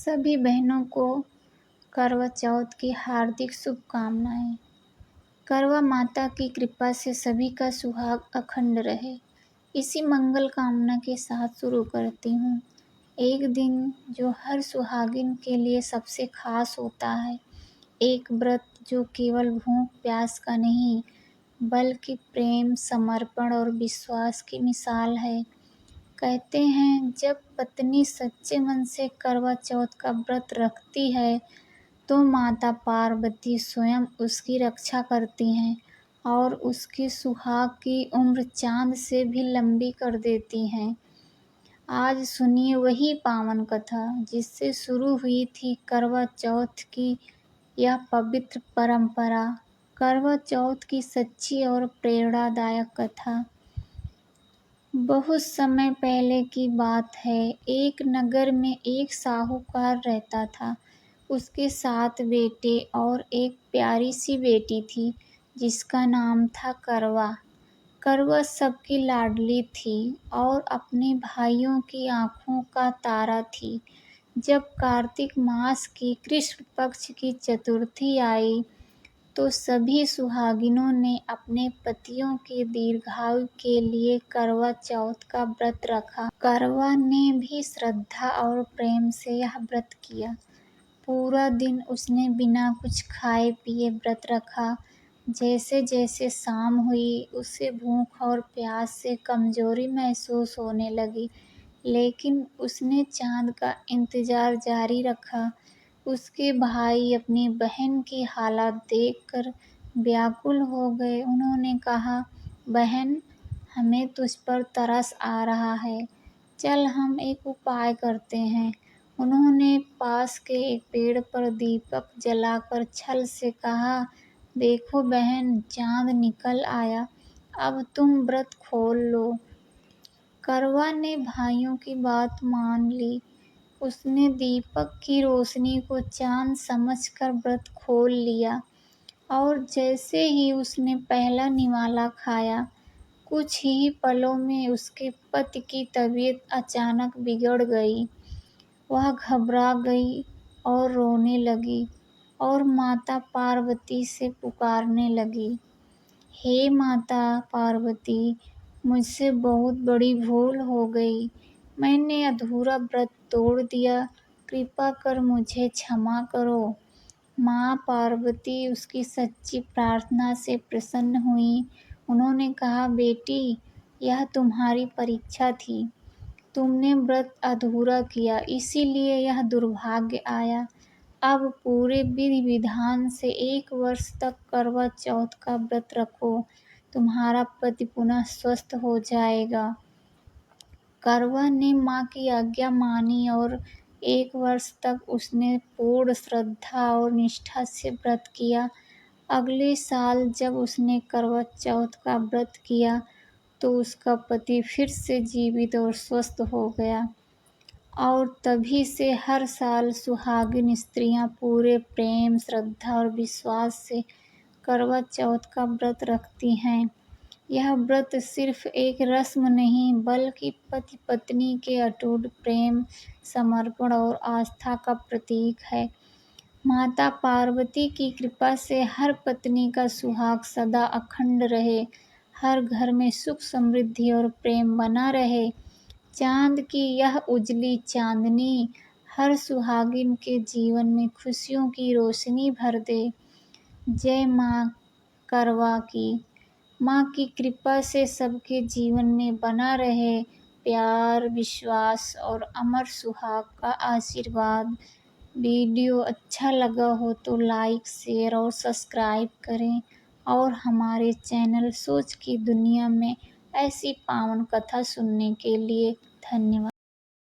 सभी बहनों को करवा चौथ की हार्दिक शुभकामनाएं। करवा माता की कृपा से सभी का सुहाग अखंड रहे, इसी मंगल कामना के साथ शुरू करती हूँ। एक दिन जो हर सुहागिन के लिए सबसे खास होता है, एक व्रत जो केवल भूख प्यास का नहीं बल्कि प्रेम, समर्पण और विश्वास की मिसाल है। कहते हैं जब पत्नी सच्चे मन से करवा चौथ का व्रत रखती है तो माता पार्वती स्वयं उसकी रक्षा करती हैं और उसकी सुहाग की उम्र चांद से भी लंबी कर देती हैं। आज सुनिए वही पावन कथा जिससे शुरू हुई थी करवा चौथ की यह पवित्र परंपरा। करवा चौथ की सच्ची और प्रेरणादायक कथा। बहुत समय पहले की बात है। एक नगर में एक साहूकार रहता था। उसके 7 बेटे और एक प्यारी सी बेटी थी जिसका नाम था करवा। करवा सबकी लाडली थी और अपने भाइयों की आंखों का तारा थी। जब कार्तिक मास की कृष्ण पक्ष की चतुर्थी आई तो सभी सुहागिनों ने अपने पतियों के दीर्घायु के लिए करवा चौथ का व्रत रखा। करवा ने भी श्रद्धा और प्रेम से यह व्रत किया। पूरा दिन उसने बिना कुछ खाए पिए व्रत रखा। जैसे जैसे शाम हुई उसे भूख और प्यास से कमजोरी महसूस होने लगी, लेकिन उसने चांद का इंतजार जारी रखा। उसके भाई अपनी बहन की हालत देखकर व्याकुल हो गए। उन्होंने कहा, बहन, हमें तुझ पर तरस आ रहा है, चल हम एक उपाय करते हैं। उन्होंने पास के एक पेड़ पर दीपक जलाकर छल से कहा, देखो बहन, चांद निकल आया, अब तुम व्रत खोल लो। करवा ने भाइयों की बात मान ली। उसने दीपक की रोशनी को चांद समझकर व्रत खोल लिया और जैसे ही उसने पहला निवाला खाया, कुछ ही पलों में उसके पति की तबीयत अचानक बिगड़ गई। वह घबरा गई और रोने लगी और माता पार्वती से पुकारने लगी, हे माता पार्वती, मुझसे बहुत बड़ी भूल हो गई। मैंने अधूरा व्रत तोड़ दिया, कृपा कर मुझे क्षमा करो। माँ पार्वती उसकी सच्ची प्रार्थना से प्रसन्न हुई। उन्होंने कहा, बेटी, यह तुम्हारी परीक्षा थी। तुमने व्रत अधूरा किया, इसीलिए यह दुर्भाग्य आया। अब पूरे विधि विधान से 1 वर्ष तक करवा चौथ का व्रत रखो, तुम्हारा पति पुनः स्वस्थ हो जाएगा। करवा ने माँ की आज्ञा मानी और 1 वर्ष तक उसने पूर्ण श्रद्धा और निष्ठा से व्रत किया। अगले साल जब उसने करवा चौथ का व्रत किया तो उसका पति फिर से जीवित और स्वस्थ हो गया और तभी से हर साल सुहागिन स्त्रियां पूरे प्रेम, श्रद्धा और विश्वास से करवा चौथ का व्रत रखती हैं। यह व्रत सिर्फ एक रस्म नहीं बल्कि पति पत्नी के अटूट प्रेम, समर्पण और आस्था का प्रतीक है। माता पार्वती की कृपा से हर पत्नी का सुहाग सदा अखंड रहे, हर घर में सुख, समृद्धि और प्रेम बना रहे। चांद की यह उजली चांदनी हर सुहागिन के जीवन में खुशियों की रोशनी भर दे। जय माँ करवा की। माँ की कृपा से सबके जीवन में बना रहे प्यार, विश्वास और अमर सुहाग का आशीर्वाद। वीडियो अच्छा लगा हो तो लाइक, शेयर और सब्सक्राइब करें और हमारे चैनल सोच की दुनिया में ऐसी पावन कथा सुनने के लिए धन्यवाद।